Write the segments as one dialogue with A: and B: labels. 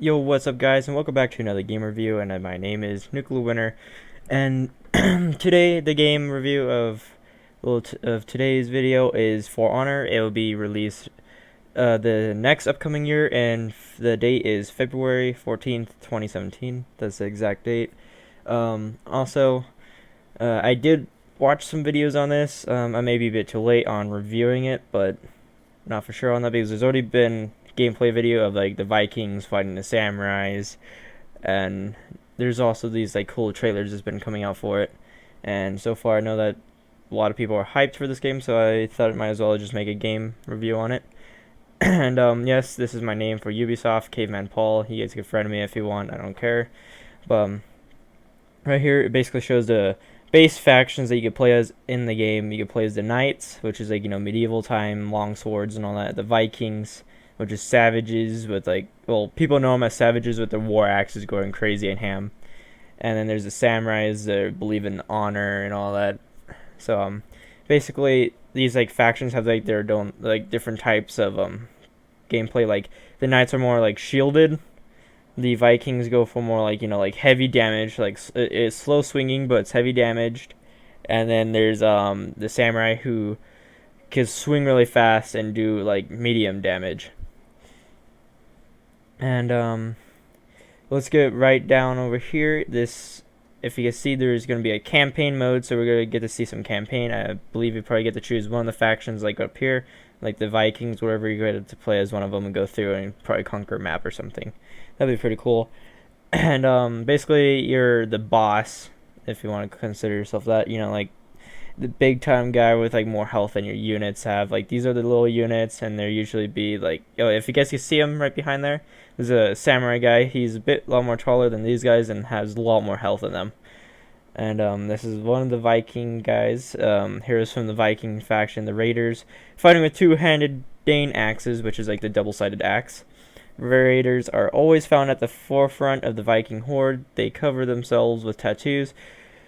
A: Yo, what's up, guys, and welcome back to another game review. And my name is Nuclear Winner, and today the game review of today's video is For Honor. It will be released the next upcoming year, and the date is February 14th, 2017. That's the exact date. Also, I did watch some videos on this. I may be a bit too late on reviewing it, but not for sure on that because there's already been gameplay video of like the Vikings fighting the samurais, and there's also these like cool trailers that's been coming out for it. And so far I know that a lot of people are hyped for this game, so I thought I might as well just make a game review on it. And yes, this is my name for Ubisoft, Caveman Paul. You guys can friend me if you want, I don't care. But right here it basically shows the base factions that you could play as in the game. You could play as the knights, which is like, medieval time, long swords and all that. The Vikings, which is savages with like, well, people know them as savages with their war axes going crazy and ham. And then there's the samurais that believe in honor and all that. So basically these like factions have like their own like different types of gameplay. Like the knights are more like shielded. The Vikings go for more like, like heavy damage, like it's slow swinging but it's heavy damaged. And then there's the samurai who can swing really fast and do like medium damage. And let's get right down over here. This, if you can see, there's going to be a campaign mode, so we're going to get to see some campaign. I believe you probably get to choose one of the factions, like up here, like the Vikings, whatever. You get to play as one of them and go through and probably conquer a map or something. That'd be pretty cool. And basically you're the boss, if you want to consider yourself that, like the big time guy with like more health than your units have. Like these are the little units, and they're usually be like, if you guys can see him right behind there, there's a samurai guy. He's a lot more taller than these guys and has a lot more health than them. And this is one of the Viking guys. Heroes from the Viking faction, the Raiders, fighting with two-handed Dane axes, which is like the double-sided axe. Raiders are always found at the forefront of the Viking horde. They cover themselves with tattoos,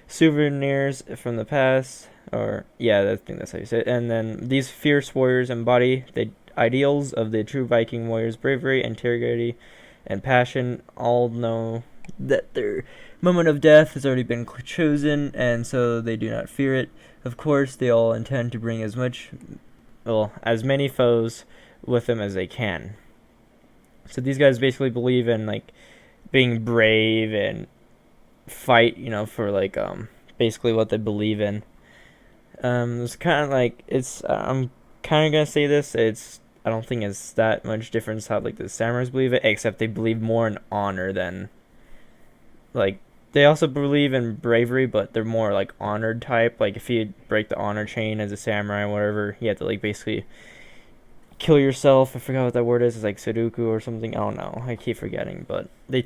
A: souvenirs from the past, or yeah, I think that's how you say it. And then these fierce warriors embody the ideals of the true Viking warriors: bravery, integrity, and passion. All know that their moment of death has already been chosen, and so they do not fear it. Of course, they all intend to bring as many foes with them as they can. So these guys basically believe in like being brave and fight, for like basically what they believe in. It's kind of like, I'm kind of gonna say this, I don't think it's that much difference how like the samurais believe it, except they believe more in honor than, like, they also believe in bravery, but they're more like honored type. Like if you break the honor chain as a samurai or whatever, you have to like basically kill yourself. I forgot what that word is. It's like Sudoku or something. I don't know. I keep forgetting. But they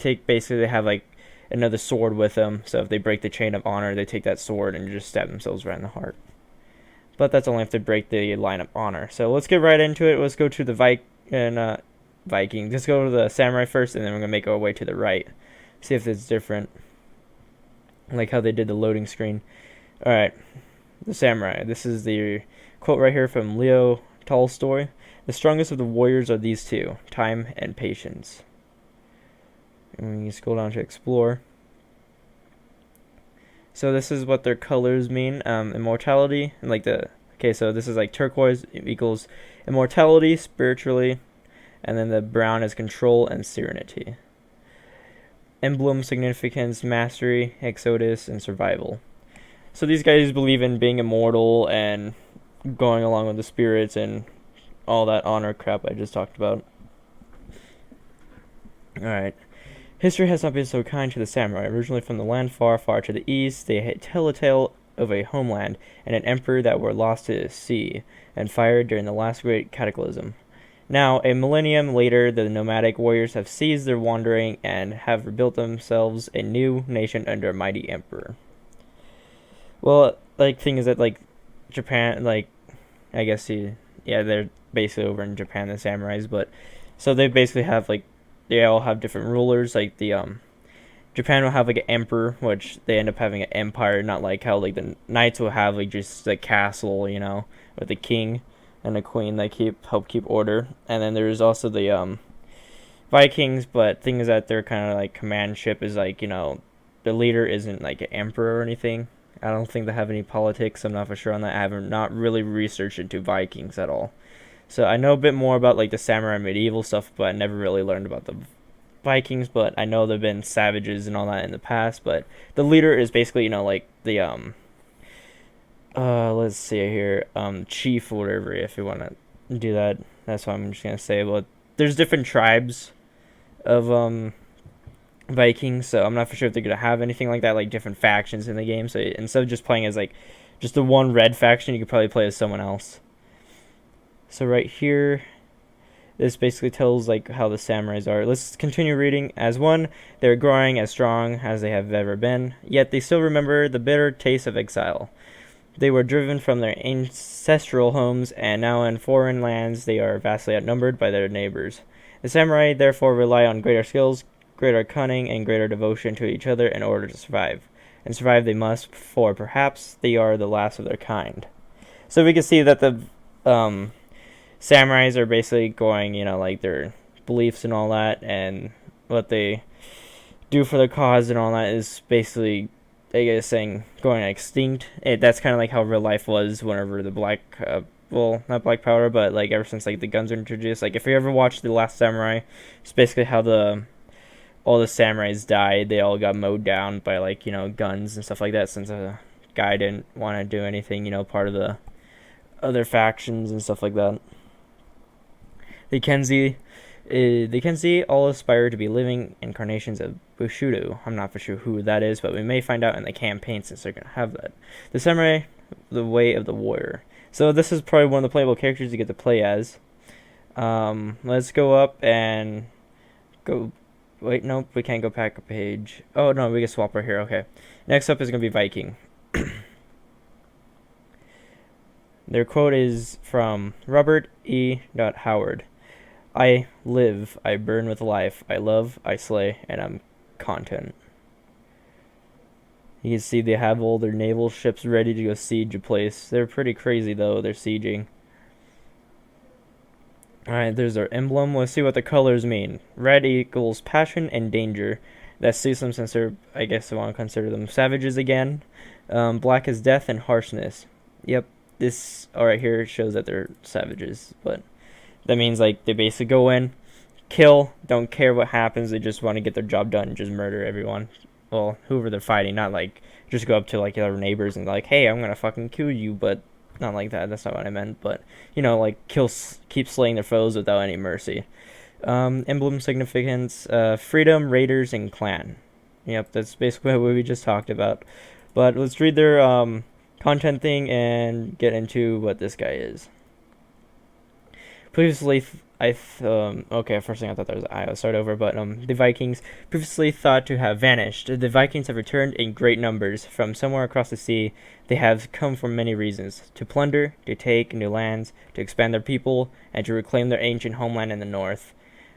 A: have like another sword with them. So if they break the chain of honor, they take that sword and just stab themselves right in the heart. But that's only if they break the line of honor. So let's get right into it. Let's go to the Viking. Let's go to the samurai first, and then we're gonna make our way to the right. See if it's different. Like how they did the loading screen. All right, the samurai. This is the quote right here from Leo Tolstoy. The strongest of the warriors are these two: time and patience. And you scroll down to explore. So this is what their colors mean. Immortality, and like so this is like turquoise equals immortality spiritually, and then the brown is control and serenity. Emblem significance, mastery, exodus, and survival. So these guys believe in being immortal and going along with the spirits and all that honor crap I just talked about. Alright. History has not been so kind to the samurai. Originally from the land far, far to the east, they tell a tale of a homeland and an emperor that were lost to the sea and fire during the last great cataclysm. Now, a millennium later, the nomadic warriors have ceased their wandering and have rebuilt themselves a new nation under a mighty emperor. Well, like, thing is that, like, Japan, like, I guess they're basically over in Japan, the samurais, but, so they basically have, like, they all have different rulers. Like the Japan will have like an emperor, which they end up having an empire, not like how like the knights will have like just a castle, with a king and a queen that help keep order. And then there's also the Vikings, but thing is that their kind of like command ship is like, the leader isn't like an emperor or anything. I don't think they have any politics. I'm not for sure on that. I haven't not really researched into Vikings at all. So I know a bit more about like the samurai medieval stuff, but I never really learned about the Vikings. But I know there've been savages and all that in the past. But the leader is basically, like the let's see here, chief or whatever. If you want to do that, that's what I'm just gonna say. But there's different tribes of Vikings, so I'm not for sure if they're gonna have anything like that, like different factions in the game. So instead of just playing as like just the one red faction, you could probably play as someone else. So right here, this basically tells like how the samurais are. Let's continue reading. As one, they're growing as strong as they have ever been, yet they still remember the bitter taste of exile. They were driven from their ancestral homes, and now in foreign lands they are vastly outnumbered by their neighbors. The samurai therefore rely on greater skills, greater cunning, and greater devotion to each other in order to survive. And survive they must, for perhaps they are the last of their kind. So we can see that the samurais are basically going, like their beliefs and all that, and what they do for their cause and all that is basically, I guess, saying going extinct. That's kind of like how real life was whenever the black, well, not black power, but like ever since like the guns were introduced. Like if you ever watched The Last Samurai, it's basically how all the samurais died. They all got mowed down by like guns and stuff like that, since a guy didn't want to do anything, part of the other factions and stuff like that. The Kenzie all aspire to be living incarnations of Bushido. I'm not for sure who that is, but we may find out in the campaign since they're going to have that. The samurai, the way of the warrior. So this is probably one of the playable characters you get to play as. Let's go up and go. Wait, nope, we can't go back a page. Oh, no, we can swap right here. Okay. Next up is going to be Viking. Their quote is from Robert E. Howard. I live, I burn with life, I love, I slay, and I'm content. You can see they have all their naval ships ready to go siege a place. They're pretty crazy though, they're sieging. Alright, there's our emblem. Let's see what the colors mean. Red equals passion and danger. That suits them since they're, I guess I want to consider them savages again. Black is death and harshness. Yep, this right here shows that they're savages, but that means like they basically go in, kill, don't care what happens, they just want to get their job done and just murder everyone. Well, whoever they're fighting, not like just go up to like their neighbors and like, hey, I'm gonna fucking kill you, but not like that, that's not what I meant, but like keep slaying their foes without any mercy. Emblem significance, freedom, raiders, and clan. Yep, that's basically what we just talked about. But let's read their content thing and get into what this guy is. Previously, okay, first thing I thought that was I'll start over, but the Vikings, previously thought to have vanished. The Vikings have returned in great numbers from somewhere across the sea. They have come for many reasons: to plunder, to take new lands, to expand their people, and to reclaim their ancient homeland in the north.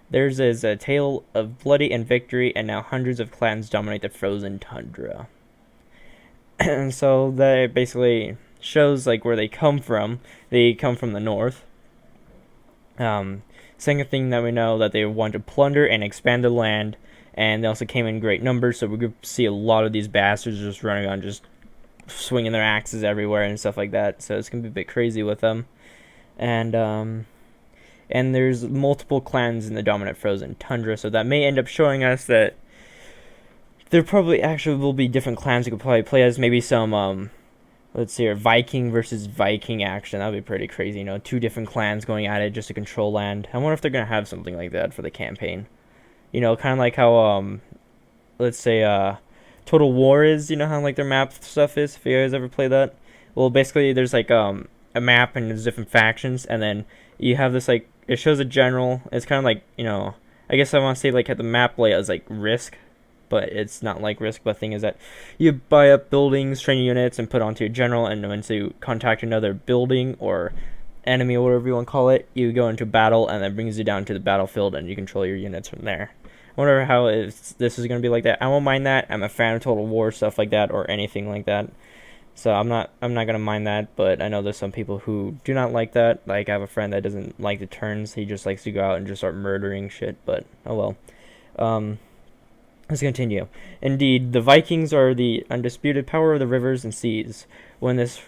A: Theirs is a tale of bloody and victory, and now hundreds of clans dominate the frozen tundra. And so that basically shows like where they come from. They come from the north. Second thing that we know, that they want to plunder and expand the land, and they also came in great numbers, so we could see a lot of these bastards just running on, just swinging their axes everywhere and stuff like that, so it's going to be a bit crazy with them. And there's multiple clans in the dominant frozen tundra, so that may end up showing us that there probably actually will be different clans you could probably play as, maybe some, let's see here, Viking versus Viking action. That would be pretty crazy, two different clans going at it just to control land. I wonder if they're going to have something like that for the campaign. Kind of like how, let's say, Total War is, how like their map stuff is, if you guys ever play that. Well, basically, there's like, a map and there's different factions, and then you have this, like, it shows a general. It's kind of like, I guess I want to say, like, at the map layout is like Risk, but it's not like Risk. But the thing is that you buy up buildings, training units, and put onto your general, and once you contact another building or enemy or whatever you want to call it, you go into battle, and that brings you down to the battlefield, and you control your units from there. I wonder how this is going to be like that. I won't mind that. I'm a fan of Total War, stuff like that, or anything like that. So I'm not gonna mind that, but I know there's some people who do not like that. Like I have a friend that doesn't like the turns. He just likes to go out and just start murdering shit. But oh well. Um, let's continue. Indeed, the Vikings are the undisputed power of the rivers and seas. When this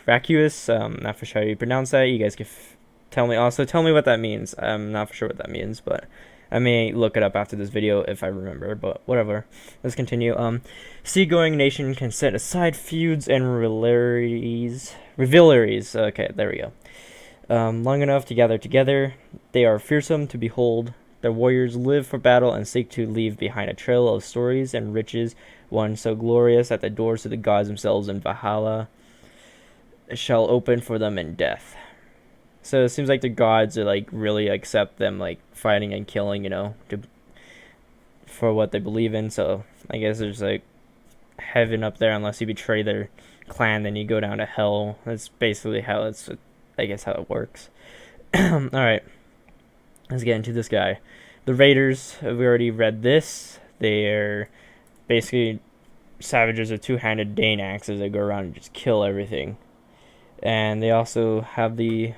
A: vacuous, not for sure how you pronounce that. You guys can tell me. Also, tell me what that means. I'm not for sure what that means, but I may look it up after this video if I remember. But whatever. Let's continue. Seagoing nation can set aside feuds and rivalries. Okay, there we go. Long enough to gather together. They are fearsome to behold. Their warriors live for battle and seek to leave behind a trail of stories and riches, one so glorious that the doors to the gods themselves in Valhalla shall open for them in death. So it seems like the gods are like really accept them like fighting and killing, for what they believe in. So I guess there's like heaven up there unless you betray their clan, then you go down to hell. That's basically how how it works. All right, let's get into this guy. The Raiders, we already read this. They're basically savages with two-handed Dane axes that go around and just kill everything. And they also have the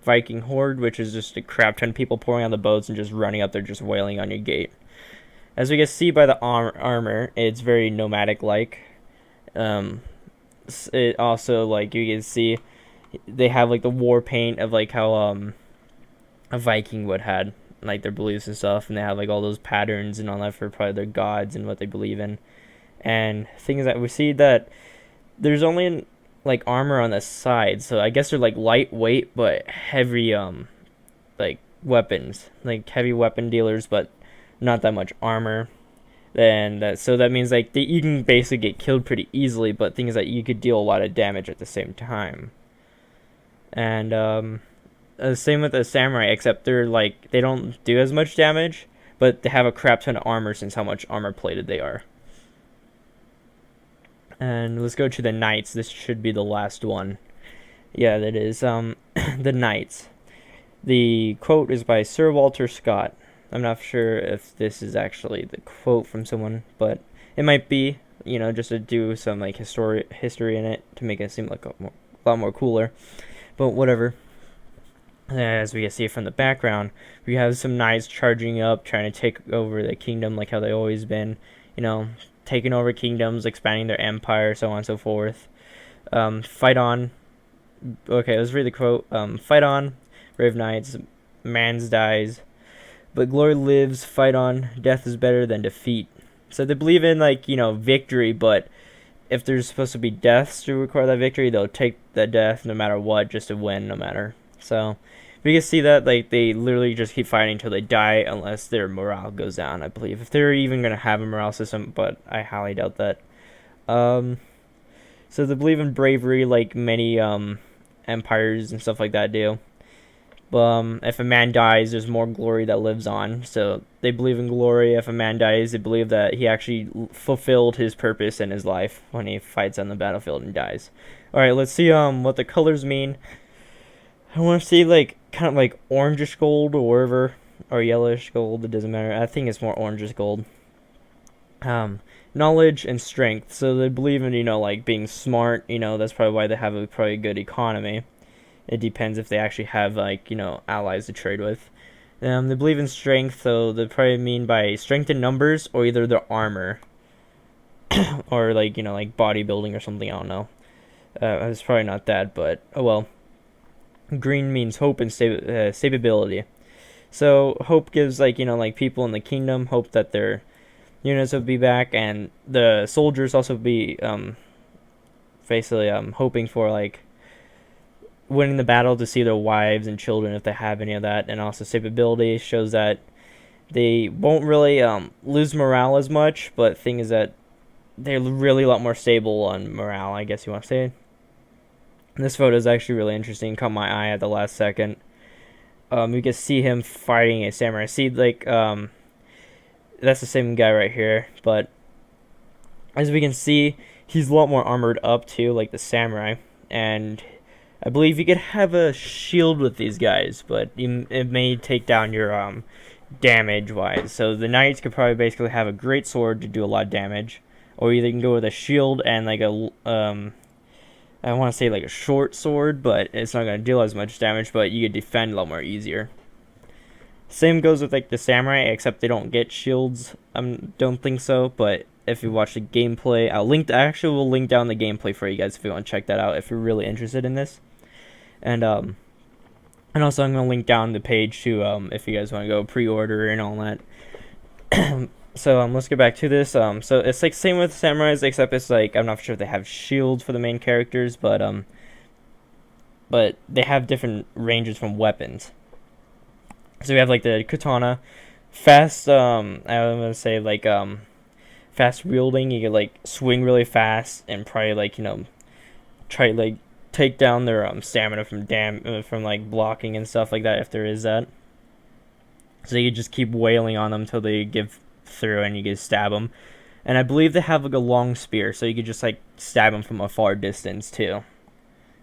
A: Viking horde, which is just a crap ton of people pouring on the boats and just running up there, just wailing on your gate. As we can see by the armor, it's very nomadic-like. It also, like, you can see, they have, like, the war paint of, like, how, a Viking would had, like, their beliefs and stuff, and they have, like, all those patterns and all that for probably their gods and what they believe in. And things that we see that there's only, like, armor on the side, so I guess they're, like, lightweight, but heavy, like, weapons. Like, heavy weapon dealers, but not that much armor. So that means, like, you can basically get killed pretty easily, but things that you could deal a lot of damage at the same time. And, same with the samurai, except they're like they don't do as much damage, but they have a crap ton of armor since how much armor plated they are. And let's go to the knights. This should be the last one. Yeah, that is. The knights. The quote is by Sir Walter Scott. I'm not sure if this is actually the quote from someone, but it might be. Just to do some like history in it to make it seem like a lot more cooler. But whatever. As we can see from the background, we have some knights charging up, trying to take over the kingdom like how they've always been, taking over kingdoms, expanding their empire, so on and so forth. Fight on. Okay, let's read the quote. Fight on, brave knights, man's dies, but glory lives, fight on, death is better than defeat. So they believe in, victory, but if there's supposed to be deaths to require that victory, they'll take the death no matter what, just to win no matter. So we can see that they literally just keep fighting until they die unless their morale goes down, I believe. If they're even going to have a morale system, but I highly doubt that. So they believe in bravery like many empires and stuff like that do. If a man dies, there's more glory that lives on. So they believe in glory. If a man dies, they believe that he actually fulfilled his purpose in his life when he fights on the battlefield and dies. Alright, let's see what the colors mean. I want to see kind of like orangish gold or wherever, or yellowish gold, it doesn't matter. I think it's more orangish gold. Knowledge and strength. So they believe in, being smart, that's probably why they have a probably good economy. It depends if they actually have, allies to trade with. They believe in strength, so they probably mean by strength in numbers or either their armor. Or, bodybuilding or something, I don't know. It's probably not that, but, oh well. Green means hope and stability. So hope gives people in the kingdom hope that their units will be back, and the soldiers also be basically hoping for winning the battle to see their wives and children if they have any of that. And also stability shows that they won't really lose morale as much, but thing is that they're really a lot more stable on morale, I guess you want to say. This photo is actually really interesting. Caught my eye at the last second. You can see him fighting a samurai. See, that's the same guy right here. But as we can see, he's a lot more armored up too, like the samurai. And I believe you could have a shield with these guys, but it may take down your damage-wise. So the knights could probably basically have a great sword to do a lot of damage, or either you can go with a shield and I want to say like a short sword, but it's not going to deal as much damage, but you could defend a lot more easier. Same goes with like the samurai, except they don't get shields. Don't think so, but if you watch the gameplay, I actually will link down the gameplay for you guys if you want to check that out if you're really interested in this. And also I'm gonna link down the page to if you guys want to go pre-order and all that. So let's get back to this. So it's like same with samurais, except it's like I'm not sure if they have shields for the main characters, but they have different ranges from weapons. So we have like the katana, fast. I'm gonna say like fast wielding. You can like swing really fast and probably like try like take down their stamina from like blocking and stuff like that if there is that. So you just keep wailing on them until they give through and you can stab them. And I believe they have like a long spear, so you could just like stab them from a far distance too.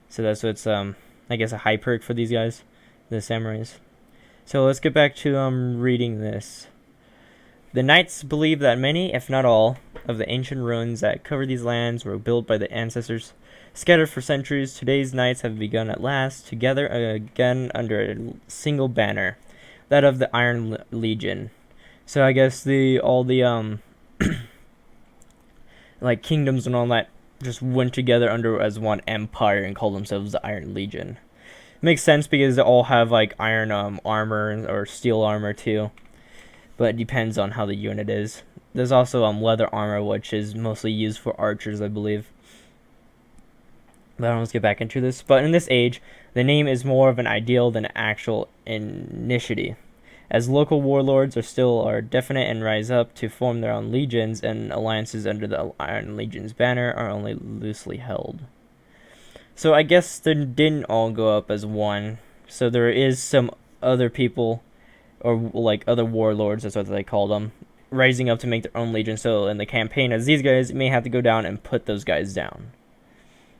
A: So that's what's I guess a high perk for these guys, the samurais. So let's get back to reading this. The knights believe that many, if not all, of the ancient ruins that cover these lands were built by the ancestors. Scattered for centuries, today's knights have begun at last to gather again under a single banner, that of the Iron Legion. So I guess all the like kingdoms and all that just went together under as one empire and called themselves the Iron Legion. Makes sense because they all have like iron armor or steel armor too, but it depends on how the unit is. There's also leather armor, which is mostly used for archers, I believe. But let's get back into this. But in this age, the name is more of an ideal than an actual initiative, as local warlords are definite and rise up to form their own legions, and alliances under the Iron Legion's banner are only loosely held. So I guess they didn't all go up as one. So there is some other people, or like other warlords, that's what they call them, rising up to make their own legion. So in the campaign, as these guys may have to go down and put those guys down.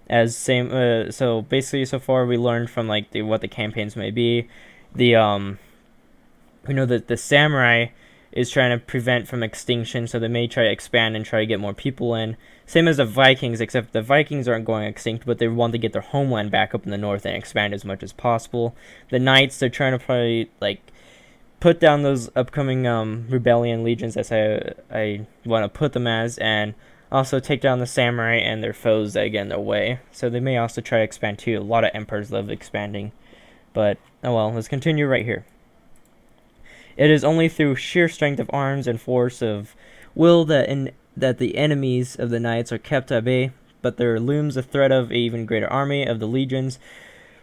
A: So basically, so far we learned from like what the campaigns may be. We know that the samurai is trying to prevent from extinction, so they may try to expand and try to get more people in. Same as the Vikings, except the Vikings aren't going extinct, but they want to get their homeland back up in the north and expand as much as possible. The Knights, they're trying to probably like put down those upcoming rebellion legions, as I want to put them as, and also take down the samurai and their foes that get in their way. So they may also try to expand too. A lot of empires love expanding. But, oh well, let's continue right here. It is only through sheer strength of arms and force of will that the enemies of the knights are kept at bay, but there looms a threat of an even greater army of the legions,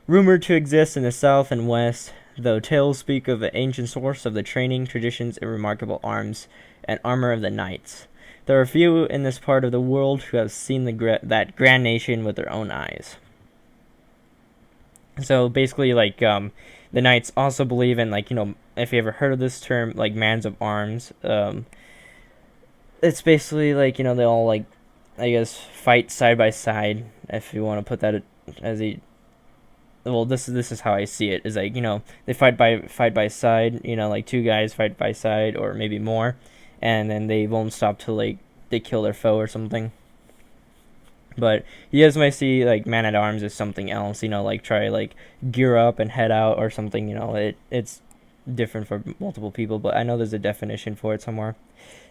A: rumored to exist in the south and west, though tales speak of the ancient source of the training, traditions, and remarkable arms and armor of the knights. There are few in this part of the world who have seen that grand nation with their own eyes. So basically, like, the knights also believe in, like, if you ever heard of this term, like, mans of arms, it's basically, like, they all, like, I guess, fight side by side, if you want to put that as a, well, this is how I see it, is, like, they fight by side, like, two guys fight by side, or maybe more, and then they won't stop till, like, they kill their foe or something. But you guys might see, like, man-at-arms as something else, like, try, like, gear up and head out or something, it's different for multiple people, but I know there's a definition for it somewhere.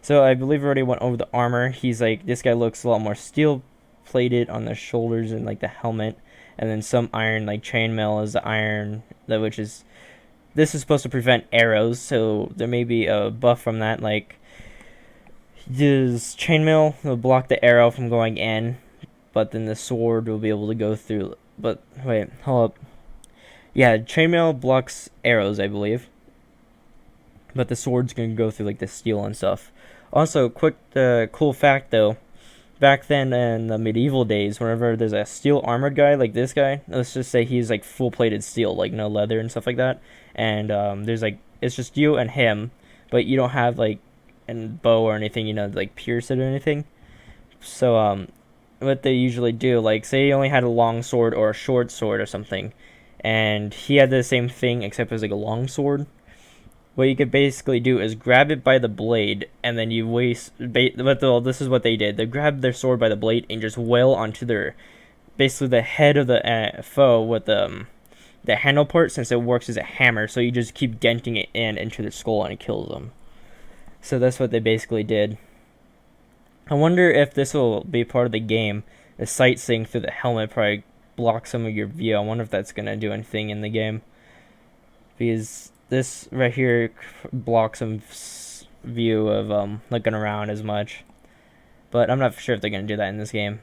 A: So I believe I already went over the armor. He's, like, this guy looks a lot more steel-plated on the shoulders and, like, the helmet, and then some iron, like, chainmail is the iron, this is supposed to prevent arrows, so there may be a buff from that, like, this chainmail will block the arrow from going in, but then the sword will be able to go through. But wait, hold up. Yeah, chainmail blocks arrows, I believe, but the sword's gonna go through, like, the steel and stuff. Also, quick cool fact though, back then in the medieval days, whenever there's a steel armored guy like this guy, let's just say he's, like, full plated steel, like no leather and stuff like that, and there's, like, it's just you and him, but you don't have, like, a bow or anything, like, pierce it or anything. So what they usually do, like, say you only had a long sword or a short sword or something, and he had the same thing except it was like a long sword, what you could basically do is grab it by the blade, and then this is what they did. They grabbed their sword by the blade and just wail onto their basically the head of the foe with the handle part, since it works as a hammer, so you just keep denting it into the skull and it kills them. So that's what they basically did. I wonder if this will be part of the game. The sightseeing through the helmet probably blocks some of your view. I wonder if that's going to do anything in the game, because this right here blocks some view of looking around as much. But I'm not sure if they're going to do that in this game.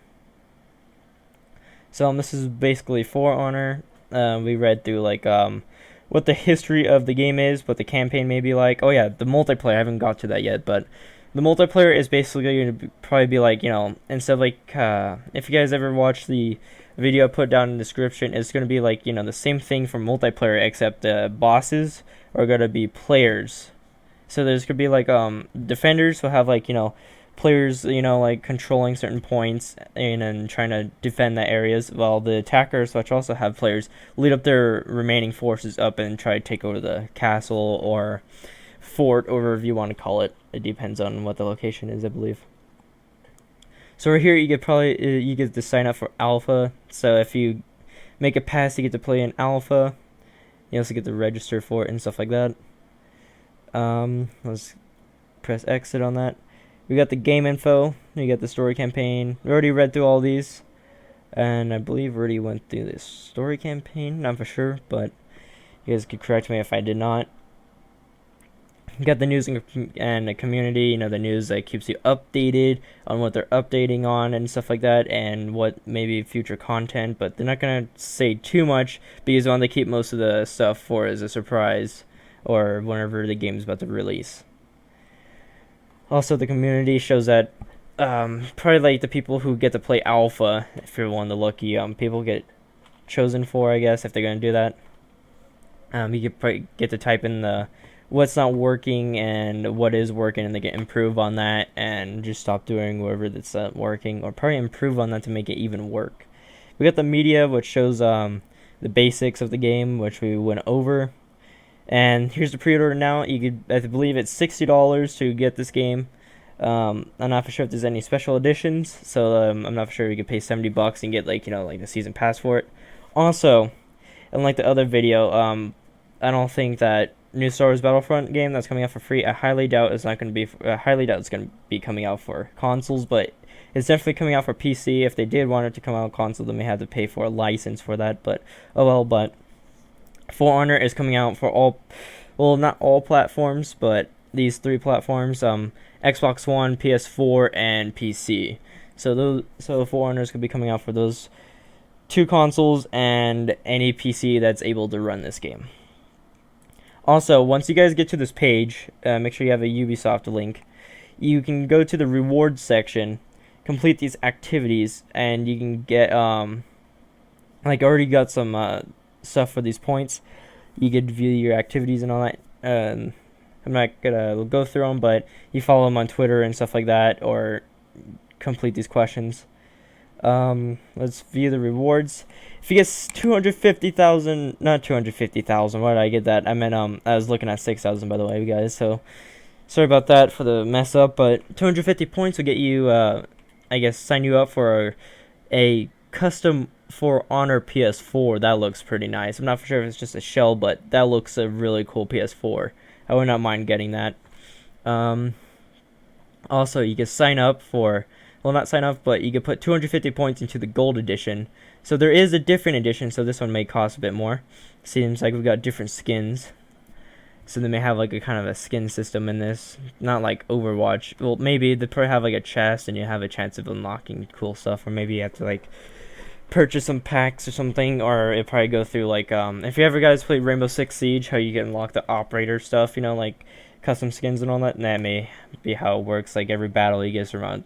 A: So this is basically For Honor. We read through like what the history of the game is, what the campaign may be like. Oh yeah, the multiplayer, I haven't got to that yet, but the multiplayer is basically going to probably be like, instead of like, if you guys ever watched the video I put down in the description, it's going to be like, the same thing for multiplayer, except the bosses are going to be players. So there's going to be like, defenders will have like, players, like controlling certain points and trying to defend the areas, while the attackers, which also have players, lead up their remaining forces up and try to take over the castle or fort, or whatever you want to call it. It depends on what the location is, I believe. So right here, you get to sign up for alpha. So if you make a pass, you get to play in alpha. You also get to register for it and stuff like that. Let's press exit on that. We got the game info. We got the story campaign. We already read through all these, and I believe we already went through this story campaign. Not for sure, but you guys could correct me if I did not. You got the news and the community. The news that keeps you updated on what they're updating on and stuff like that, and what maybe future content. But they're not gonna say too much because they want to keep most of the stuff for as a surprise or whenever the game's about to release. Also, the community shows that probably like the people who get to play alpha, if you're one of the lucky people get chosen for, I guess, if they're going to do that. You could probably get to type in the what's not working and what is working, and they can improve on that and just stop doing whatever that's not working, or probably improve on that to make it even work. We got the media, which shows the basics of the game, which we went over. And here's the pre-order now. I believe it's $60 to get this game. I'm not for sure if there's any special editions, so I'm not for sure you could pay $70 and get like the season pass for it. Also, unlike the other video, I don't think that new Star Wars Battlefront game that's coming out for free, I highly doubt it's going to be coming out for consoles, but it's definitely coming out for PC. If they did want it to come out on console, then we have to pay for a license for that. But oh well. But For Honor is coming out for not all platforms, but these 3 platforms: Xbox One, PS4, and PC. So For Honor is going to be coming out for those 2 consoles and any PC that's able to run this game. Also, once you guys get to this page, make sure you have a Ubisoft link. You can go to the rewards section, complete these activities, and you can get already got some stuff for these points. You get to view your activities and all that. I'm not gonna go through them, but you follow them on Twitter and stuff like that, or complete these questions. Let's view the rewards. If you get 250,000, not 250,000, why did I get that? I meant I was looking at 6,000, by the way, guys. So sorry about that for the mess up, but 250 points will get you, I guess, sign you up for a custom For Honor PS4. That looks pretty nice. I'm not for sure if it's just a shell, but that looks a really cool PS4. I would not mind getting that. Also, you can sign up for, well, not sign up, but you can put 250 points into the gold edition. So there is a different edition, so this one may cost a bit more. Seems like we've got different skins. So they may have like a kind of a skin system in this. Not like Overwatch. Well, maybe they probably have like a chest and you have a chance of unlocking cool stuff. Or maybe you have to like purchase some packs or something. Or it probably go through like, if you ever guys played Rainbow Six Siege, how you can unlock the operator stuff, like custom skins and all that. And that may be how it works. Like every battle you get around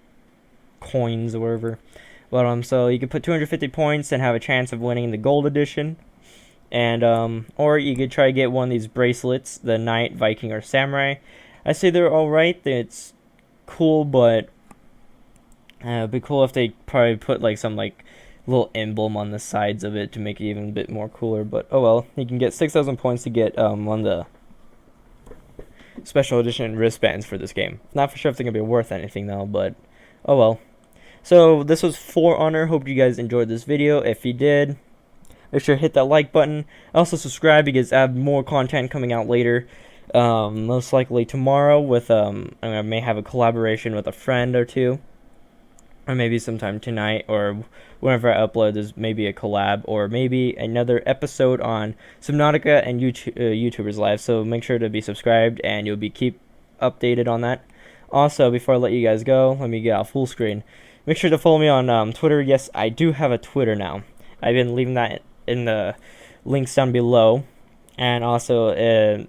A: coins or whatever. But so you could put 250 points and have a chance of winning the gold edition. And or you could try to get one of these bracelets, the Knight, Viking, or Samurai. I say they're alright. It's cool, but it'd be cool if they probably put like some like little emblem on the sides of it to make it even a bit more cooler. But oh well, you can get 6,000 points to get one of the special edition wristbands for this game. Not for sure if they're gonna be worth anything though, but oh well. So this was For Honor. Hope you guys enjoyed this video. If you did, make sure to hit that like button. Also subscribe because I have more content coming out later. Most likely tomorrow with I may have a collaboration with a friend or two, or maybe sometime tonight or whenever I upload. There's maybe a collab or maybe another episode on Subnautica and YouTubers Live. So make sure to be subscribed and you'll be keep updated on that. Also, before I let you guys go, let me get out full screen. Make sure to follow me on Twitter. Yes, I do have a Twitter now. I've been leaving that in the links down below. And also,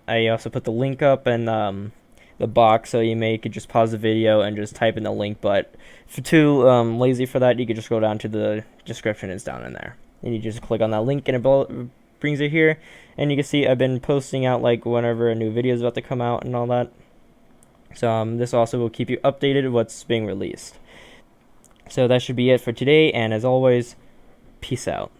A: I also put the link up in the box, so you could just pause the video and just type in the link. But if you're too lazy for that, you could just go down to the description. It's down in there, and you just click on that link, and it brings you here. And you can see I've been posting out like whenever a new video is about to come out and all that. So this also will keep you updated what's being released. So that should be it for today. And as always, peace out.